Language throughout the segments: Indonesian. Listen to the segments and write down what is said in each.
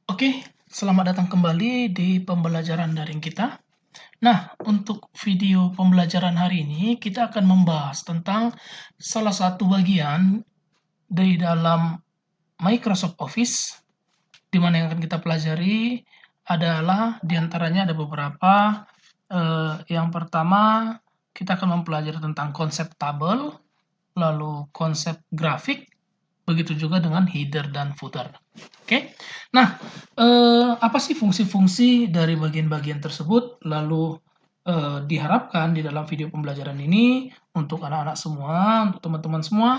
Oke, selamat datang kembali di pembelajaran daring kita. Nah, untuk video pembelajaran hari ini kita akan membahas tentang salah satu bagian dari dalam Microsoft Office, di mana yang akan kita pelajari adalah diantaranya ada beberapa. Yang pertama, kita akan mempelajari tentang konsep tabel, lalu konsep grafik, begitu juga dengan header dan footer. Oke. Nah, apa sih fungsi-fungsi dari bagian-bagian tersebut? Lalu, diharapkan di dalam video pembelajaran ini untuk anak-anak semua, untuk teman-teman semua,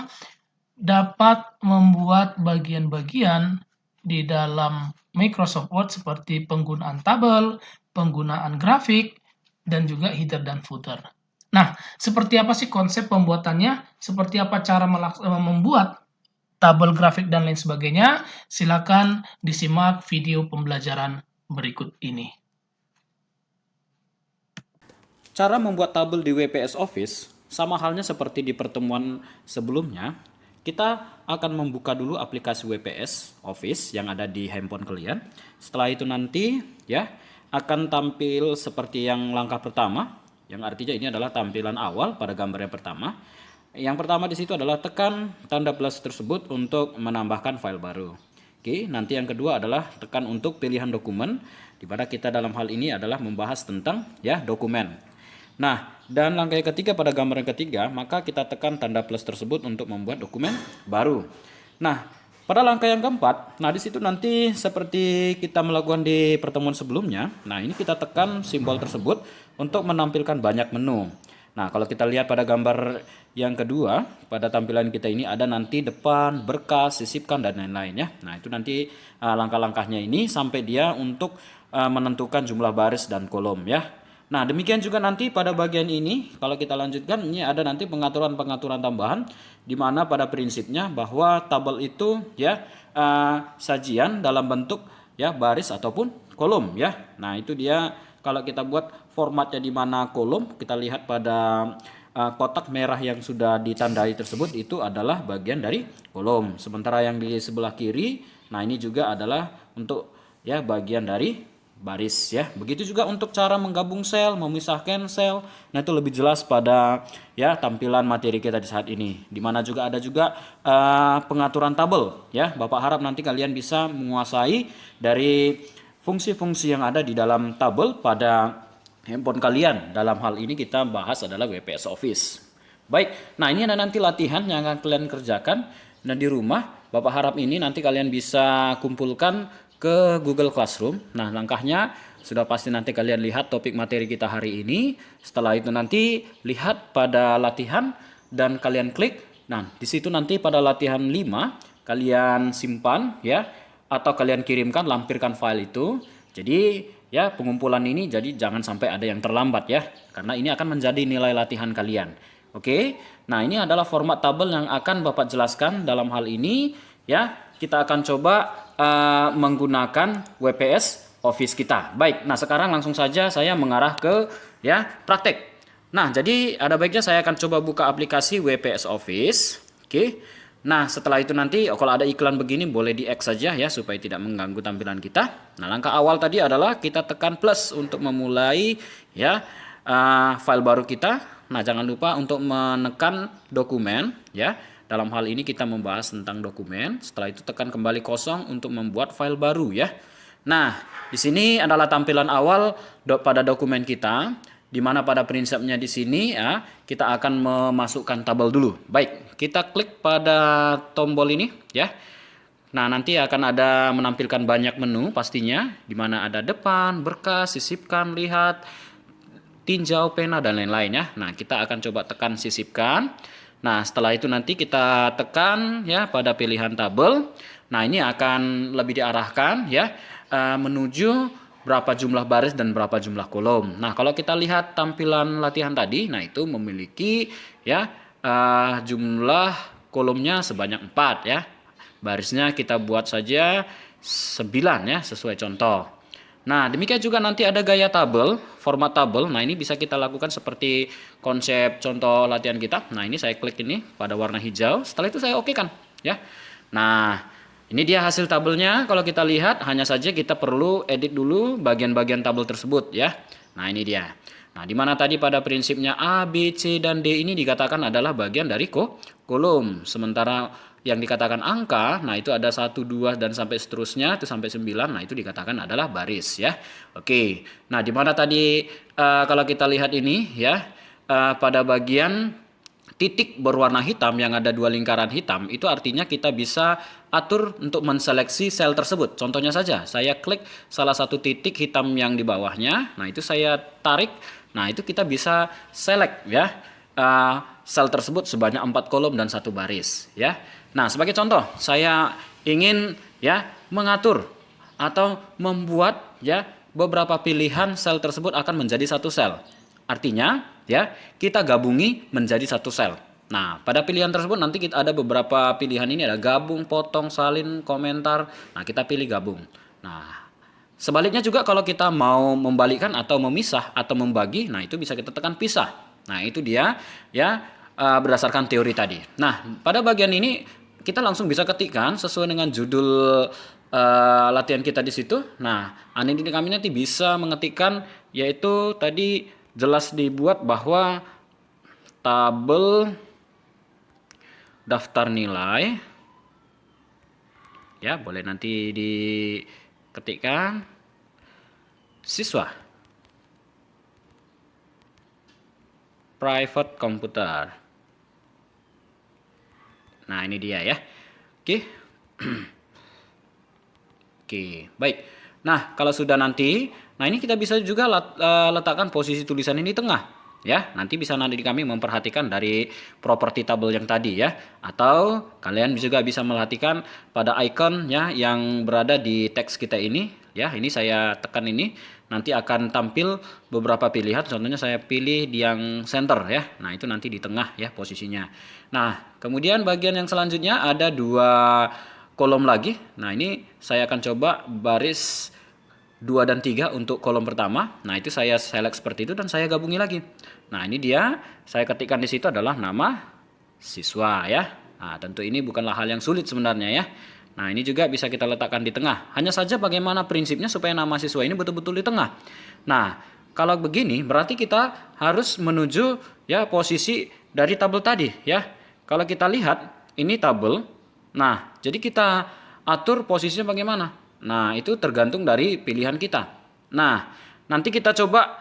dapat membuat bagian-bagian di dalam Microsoft Word seperti penggunaan tabel, penggunaan grafik, dan juga header dan footer. Nah, seperti apa sih konsep pembuatannya? Seperti apa cara membuat tabel grafik dan lain sebagainya? Silakan disimak video pembelajaran berikut ini. Cara membuat tabel di WPS Office sama halnya seperti di pertemuan sebelumnya. Kita akan membuka dulu aplikasi WPS Office yang ada di handphone kalian. Setelah itu nanti ya akan tampil seperti yang langkah pertama, yang artinya ini adalah tampilan awal pada gambar yang pertama. Yang pertama di situ adalah tekan tanda plus tersebut untuk menambahkan file baru. Oke, nanti yang kedua adalah tekan untuk pilihan dokumen, di mana kita dalam hal ini adalah membahas tentang ya dokumen. Nah, dan langkah yang ketiga pada gambar yang ketiga, maka kita tekan tanda plus tersebut untuk membuat dokumen baru. Nah, pada langkah yang keempat, nah di situ nanti seperti kita melakukan di pertemuan sebelumnya, nah ini kita tekan simbol tersebut untuk menampilkan banyak menu. Nah, kalau kita lihat pada gambar yang kedua, pada tampilan kita ini ada nanti depan, berkas, sisipkan, dan lain-lain ya. Nah, itu nanti langkah-langkahnya ini sampai dia untuk menentukan jumlah baris dan kolom ya. Nah, demikian juga nanti pada bagian ini, kalau kita lanjutkan, ini ada nanti pengaturan-pengaturan tambahan, di mana pada prinsipnya bahwa tabel itu ya sajian dalam bentuk ya baris ataupun kolom ya. Nah, itu dia kalau kita buat formatnya di mana kolom, kita lihat pada kotak merah yang sudah ditandai tersebut itu adalah bagian dari kolom. Sementara yang di sebelah kiri, nah ini juga adalah untuk ya bagian dari baris ya. Begitu juga untuk cara menggabung sel, memisahkan sel. Nah, itu lebih jelas pada ya tampilan materi kita di saat ini. Di mana juga ada juga pengaturan tabel ya. Bapak harap nanti kalian bisa menguasai dari fungsi-fungsi yang ada di dalam tabel pada handphone kalian. Dalam hal ini kita bahas adalah WPS Office. Baik, nah ini ada nanti latihan yang akan kalian kerjakan. Dan di rumah, Bapak harap ini nanti kalian bisa kumpulkan ke Google Classroom. Nah, langkahnya sudah pasti nanti kalian lihat topik materi kita hari ini. Setelah itu nanti lihat pada latihan dan kalian klik. Nah, di situ nanti pada latihan 5 kalian simpan ya atau kalian kirimkan, lampirkan file itu. Jadi ya pengumpulan ini jadi jangan sampai ada yang terlambat ya, karena ini akan menjadi nilai latihan kalian. Oke, nah ini adalah format tabel yang akan Bapak jelaskan dalam hal ini ya. Kita akan coba menggunakan WPS Office kita. Baik, nah sekarang langsung saja saya mengarah ke ya praktek. Nah, jadi ada baiknya saya akan coba buka aplikasi WPS Office. Oke. Nah, setelah itu nanti kalau ada iklan begini boleh di-X saja ya supaya tidak mengganggu tampilan kita. Nah, langkah awal tadi adalah kita tekan plus untuk memulai ya file baru kita. Nah, jangan lupa untuk menekan dokumen ya. Dalam hal ini kita membahas tentang dokumen. Setelah itu tekan kembali kosong untuk membuat file baru ya. Nah, di sini adalah tampilan awal pada dokumen kita, di mana pada prinsipnya di sini ya kita akan memasukkan tabel dulu. Baik, kita klik pada tombol ini ya. Nah, nanti akan ada menampilkan banyak menu pastinya, di mana ada depan, berkas, sisipkan, lihat, tinjau, pena, dan lain-lain ya. Nah, kita akan coba tekan sisipkan. Nah, setelah itu nanti kita tekan ya pada pilihan tabel. Nah, ini akan lebih diarahkan ya menuju berapa jumlah baris dan berapa jumlah kolom. Nah, kalau kita lihat tampilan latihan tadi, nah itu memiliki ya jumlah kolomnya sebanyak 4 ya. Barisnya kita buat saja 9 ya sesuai contoh. Nah, demikian juga nanti ada gaya tabel, format tabel. Nah, ini bisa kita lakukan seperti konsep contoh latihan kita. Nah, ini saya klik ini pada warna hijau. Setelah itu saya oke kan, ya. Nah, Ini dia hasil tabelnya. Kalau kita lihat, hanya saja kita perlu edit dulu bagian-bagian tabel tersebut ya. Nah, ini dia. Nah, di mana tadi pada prinsipnya A, B, C, dan D ini dikatakan adalah bagian dari kolom. Sementara yang dikatakan angka, nah itu ada 1, 2, dan sampai seterusnya, itu sampai 9, nah itu dikatakan adalah baris ya. Oke, nah di mana tadi kalau kita lihat ini ya, pada bagian titik berwarna hitam yang ada 2 lingkaran hitam, itu artinya kita bisa atur untuk menseleksi sel tersebut. Contohnya saja, saya klik salah satu titik hitam yang di bawahnya, nah itu saya tarik, nah itu kita bisa select ya, sel tersebut sebanyak 4 kolom dan 1 baris ya. Nah, sebagai contoh, saya ingin ya mengatur atau membuat ya beberapa pilihan sel tersebut akan menjadi satu sel. Artinya, ya, kita gabungi menjadi satu sel. Nah, pada pilihan tersebut nanti kita ada beberapa pilihan ini, ada gabung, potong, salin, komentar. Nah, kita pilih gabung. Nah, sebaliknya juga kalau kita mau membalikkan atau memisah atau membagi, nah itu bisa kita tekan pisah. Nah, itu dia ya berdasarkan teori tadi. Nah, pada bagian ini kita langsung bisa ketikkan sesuai dengan judul latihan kita di situ. Nah, Andi kami nanti bisa mengetikkan yaitu tadi jelas dibuat bahwa tabel daftar nilai ya, boleh nanti diketikkan siswa private komputer. Nah, ini dia ya. Oke. Oke, baik. Nah, kalau sudah nanti, nah ini kita bisa juga letakkan posisi tulisan ini di tengah. Ya, nanti bisa nanti kami memperhatikan dari properti tabel yang tadi ya. Atau kalian juga bisa memperhatikan pada icon ya yang berada di teks kita ini. Ya, ini saya tekan ini. Nanti akan tampil beberapa pilihan. Contohnya saya pilih di yang center ya. Nah, itu nanti di tengah ya posisinya. Nah, kemudian bagian yang selanjutnya ada 2 kolom lagi. Nah, ini saya akan coba baris 2 dan 3 untuk kolom pertama. Nah, itu saya select seperti itu dan saya gabungi lagi. Nah, ini dia. Saya ketikkan di situ adalah nama siswa ya. Nah, tentu ini bukanlah hal yang sulit sebenarnya ya. Nah, ini juga bisa kita letakkan di tengah. Hanya saja bagaimana prinsipnya supaya nama siswa ini betul-betul di tengah. Nah, kalau begini berarti kita harus menuju ya posisi dari tabel tadi ya. Kalau kita lihat ini tabel. Nah, jadi kita atur posisinya bagaimana? Nah, itu tergantung dari pilihan kita. Nah, nanti kita coba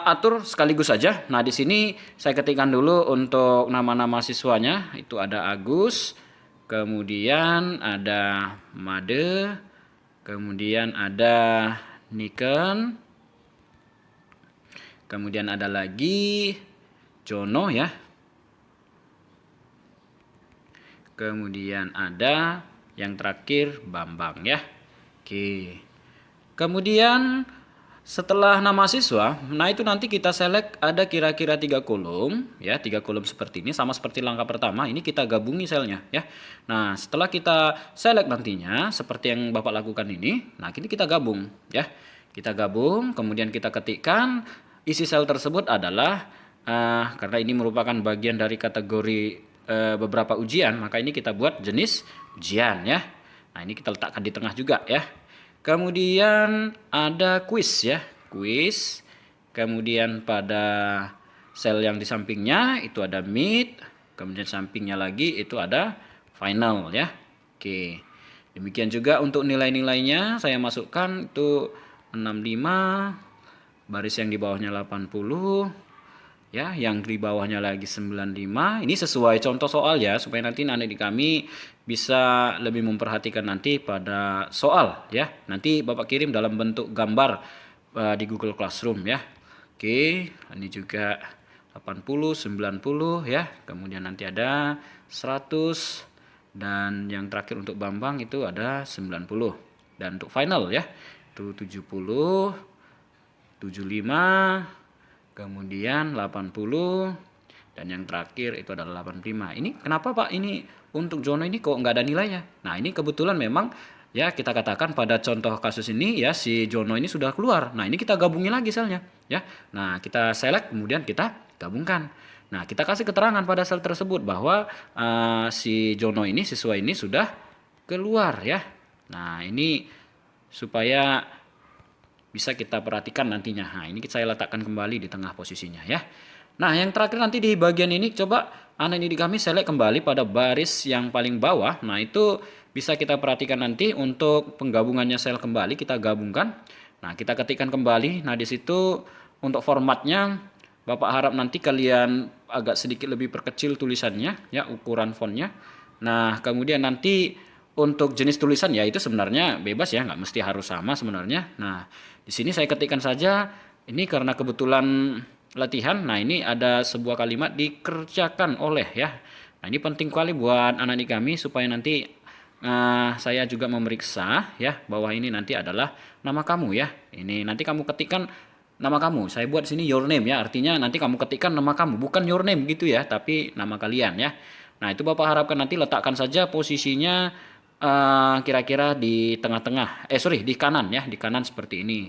atur sekaligus saja. Nah, di sini saya ketikkan dulu untuk nama-nama siswanya. Itu ada Agus, kemudian ada Made, kemudian ada Niken, kemudian ada lagi Jono ya. Kemudian ada yang terakhir Bambang ya. Oke. Kemudian setelah nama siswa, nah itu nanti kita select ada kira-kira 3 kolom ya, 3 kolom seperti ini sama seperti langkah pertama. Ini kita gabungi selnya ya. Nah, setelah kita select nantinya seperti yang Bapak lakukan ini, nah ini kita gabung ya. Kita gabung, kemudian kita ketikkan isi sel tersebut adalah karena ini merupakan bagian dari kategori beberapa ujian, maka ini kita buat jenis ujian ya. Nah, ini kita letakkan di tengah juga ya. Kemudian ada quiz ya, quiz. Kemudian pada sel yang di sampingnya itu ada mid, kemudian sampingnya lagi itu ada final ya. Oke. Demikian juga untuk nilai-nilainya saya masukkan itu 65, baris yang di bawahnya 80. Ya, yang di bawahnya lagi 95. Ini sesuai contoh soal ya, supaya nanti di kami bisa lebih memperhatikan nanti pada soal ya. Nanti Bapak kirim dalam bentuk gambar di Google Classroom ya. Oke, ini juga 80, 90 ya. Kemudian nanti ada 100 dan yang terakhir untuk Bambang itu ada 90. Dan untuk final ya, itu 70, 75, kemudian 80, dan yang terakhir itu adalah 85. Ini kenapa Pak ini untuk Jono ini kok nggak ada nilainya? Nah, ini kebetulan memang ya kita katakan pada contoh kasus ini ya si Jono ini sudah keluar. Nah, ini kita gabungin lagi selnya ya. Nah, kita select kemudian kita gabungkan. Nah, kita kasih keterangan pada sel tersebut bahwa si Jono ini, siswa ini sudah keluar ya. Nah, ini supaya bisa kita perhatikan nantinya. Nah, ini saya letakkan kembali di tengah posisinya ya. Nah, yang terakhir nanti di bagian ini coba anak didik kami select kembali pada baris yang paling bawah. Nah, itu bisa kita perhatikan nanti untuk penggabungannya sel kembali kita gabungkan. Nah, kita ketikkan kembali. Nah, di situ untuk formatnya Bapak harap nanti kalian agak sedikit lebih perkecil tulisannya ya, ukuran fontnya. Nah, kemudian nanti untuk jenis tulisan ya itu sebenarnya bebas ya, nggak mesti harus sama sebenarnya. Nah, di sini saya ketikkan saja ini karena kebetulan latihan. Nah, ini ada sebuah kalimat dikerjakan oleh ya. Nah, ini penting sekali buat anak didik kami supaya nanti saya juga memeriksa ya bahwa ini nanti adalah nama kamu ya. Ini nanti kamu ketikkan nama kamu. Saya buat di sini your name ya. Artinya nanti kamu ketikkan nama kamu, bukan your name gitu ya, tapi nama kalian ya. Nah, itu Bapak harapkan nanti letakkan saja posisinya kira-kira di tengah-tengah. Di kanan ya, di kanan seperti ini.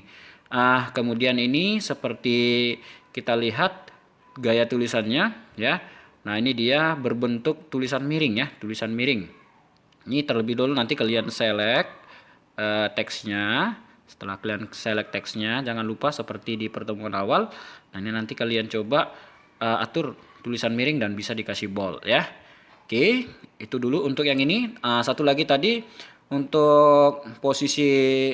Kemudian ini seperti kita lihat gaya tulisannya ya. Nah, ini dia berbentuk tulisan miring ya, tulisan miring. Ini terlebih dulu nanti kalian select teksnya. Setelah kalian select teksnya, jangan lupa seperti di pertemuan awal. Nah, ini nanti kalian coba atur tulisan miring dan bisa dikasih bold ya. Oke, itu dulu untuk yang ini. Satu lagi tadi untuk posisi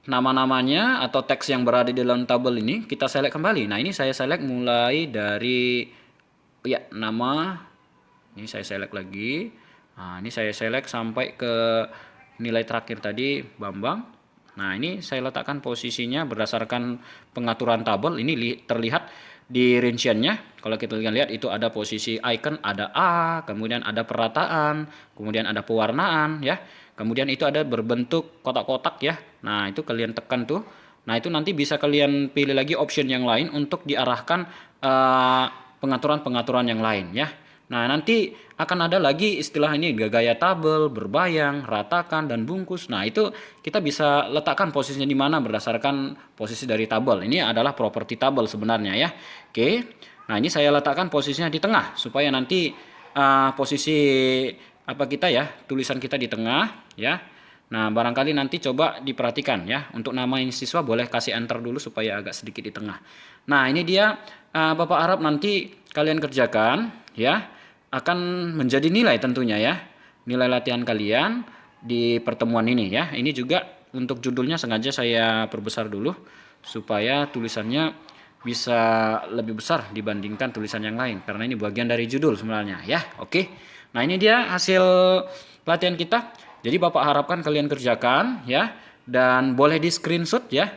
nama-namanya atau teks yang berada di dalam tabel ini kita select kembali. Nah, ini saya select mulai dari ya nama. Ini saya select lagi. Nah, ini saya select sampai ke nilai terakhir tadi Bambang. Nah, ini saya letakkan posisinya berdasarkan pengaturan tabel. Ini terlihat di rinciannya. Kalau kita lihat itu ada posisi icon, ada A, kemudian ada perataan, kemudian ada pewarnaan ya. Kemudian itu ada berbentuk kotak-kotak ya. Nah, itu kalian tekan tuh. Nah, itu nanti bisa kalian pilih lagi option yang lain untuk diarahkan pengaturan-pengaturan yang lain ya. Nah, nanti akan ada lagi istilah ini gaya tabel, berbayang, ratakan, dan bungkus. Nah, itu kita bisa letakkan posisinya di mana berdasarkan posisi dari tabel. Ini adalah properti tabel sebenarnya ya. Oke. Nah, ini saya letakkan posisinya di tengah supaya nanti posisi kita ya, tulisan kita di tengah ya. Nah, barangkali nanti coba diperhatikan ya. Untuk nama ini siswa boleh kasih enter dulu supaya agak sedikit di tengah. Nah, ini dia Bapak harap nanti kalian kerjakan ya. Akan menjadi nilai tentunya ya. Nilai latihan kalian di pertemuan ini ya. Ini juga untuk judulnya sengaja saya perbesar dulu supaya tulisannya bisa lebih besar dibandingkan tulisan yang lain karena ini bagian dari judul sebenarnya ya. Oke. Nah, ini dia hasil latihan kita. Jadi Bapak harapkan kalian kerjakan ya dan boleh di screenshot ya.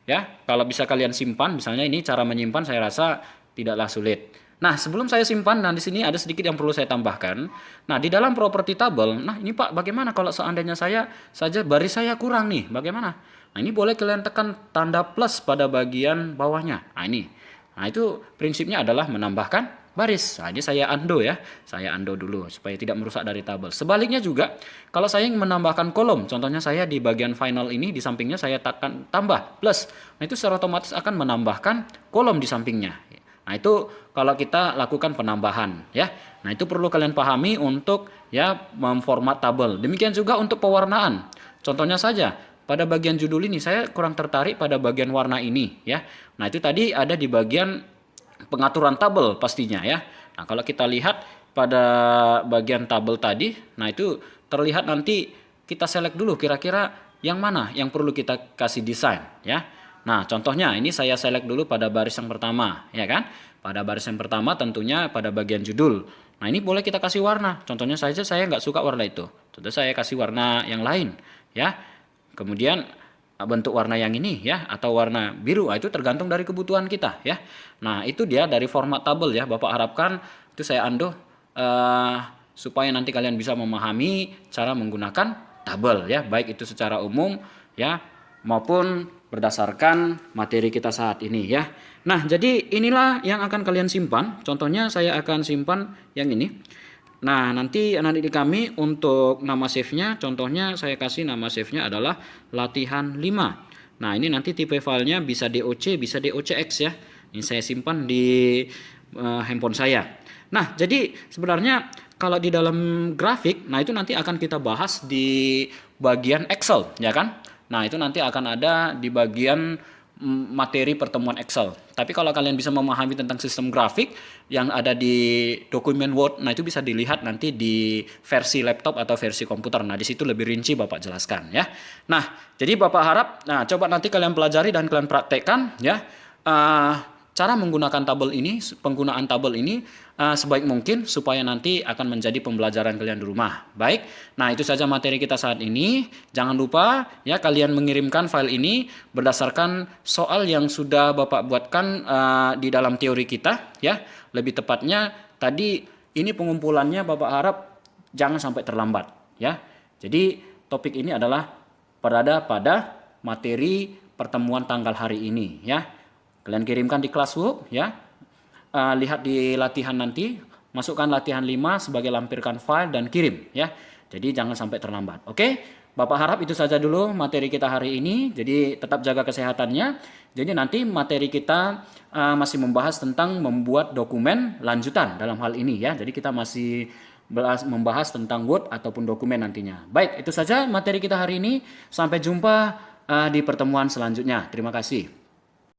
Ya, kalau bisa kalian simpan, misalnya ini cara menyimpan saya rasa tidaklah sulit. Nah, sebelum saya simpan, nah di sini ada sedikit yang perlu saya tambahkan. Nah, di dalam properti tabel, nah ini Pak, bagaimana kalau seandainya saya saja baris saya kurang nih, bagaimana? Nah, ini boleh kalian tekan tanda plus pada bagian bawahnya. Nah, ini. Nah, itu prinsipnya adalah menambahkan baris. Nah, ini saya undo ya. Saya undo dulu supaya tidak merusak dari tabel. Sebaliknya juga, kalau saya ingin menambahkan kolom, contohnya saya di bagian final ini, di sampingnya saya tekan tambah plus. Nah, itu secara otomatis akan menambahkan kolom di sampingnya. Nah, itu kalau kita lakukan penambahan ya. Nah, itu perlu kalian pahami untuk ya memformat tabel. Demikian juga untuk pewarnaan. Contohnya saja pada bagian judul ini saya kurang tertarik pada bagian warna ini ya. Nah, itu tadi ada di bagian pengaturan tabel pastinya ya. Nah, kalau kita lihat pada bagian tabel tadi, nah itu terlihat nanti kita select dulu kira-kira yang mana yang perlu kita kasih desain ya. Nah, contohnya ini saya select dulu pada baris yang pertama, ya kan? Pada baris yang pertama tentunya pada bagian judul. Nah, ini boleh kita kasih warna. Contohnya saja saya nggak suka warna itu. Contoh saya kasih warna yang lain, ya. Kemudian bentuk warna yang ini, ya, atau warna biru. Itu tergantung dari kebutuhan kita, ya. Nah, itu dia dari format tabel, ya. Bapak harapkan itu saya undo supaya nanti kalian bisa memahami cara menggunakan tabel, ya. Baik itu secara umum, ya, maupun berdasarkan materi kita saat ini ya. Nah, jadi inilah yang akan kalian simpan. Contohnya saya akan simpan yang ini. Nah, nanti anak didik kami untuk nama save-nya, contohnya saya kasih nama save-nya adalah latihan 5. Nah, ini nanti tipe filenya bisa DOC, bisa DOCX ya. Ini saya simpan di handphone saya. Nah, jadi sebenarnya kalau di dalam grafik, nah itu nanti akan kita bahas di bagian Excel, ya kan? Nah, itu nanti akan ada di bagian materi pertemuan Excel. Tapi kalau kalian bisa memahami tentang sistem grafik yang ada di dokumen Word, nah itu bisa dilihat nanti di versi laptop atau versi komputer. Nah, di situ lebih rinci Bapak jelaskan ya. Nah, jadi Bapak harap, nah coba nanti kalian pelajari dan kalian praktekkan ya. Cara menggunakan tabel ini, penggunaan tabel ini sebaik mungkin supaya nanti akan menjadi pembelajaran kalian di rumah. Baik, nah itu saja materi kita saat ini. Jangan lupa ya kalian mengirimkan file ini berdasarkan soal yang sudah Bapak buatkan di dalam teori kita ya. Lebih tepatnya tadi ini pengumpulannya Bapak harap jangan sampai terlambat ya. Jadi topik ini adalah berada pada materi pertemuan tanggal hari ini ya. Kalian kirimkan di Classwork ya. Lihat di latihan nanti, masukkan latihan 5 sebagai lampirkan file dan kirim ya. Jadi jangan sampai terlambat. Oke? Bapak harap itu saja dulu materi kita hari ini. Jadi tetap jaga kesehatannya. Jadi nanti materi kita masih membahas tentang membuat dokumen lanjutan dalam hal ini ya. Jadi kita masih membahas tentang Word ataupun dokumen nantinya. Baik, itu saja materi kita hari ini. Sampai jumpa di pertemuan selanjutnya. Terima kasih.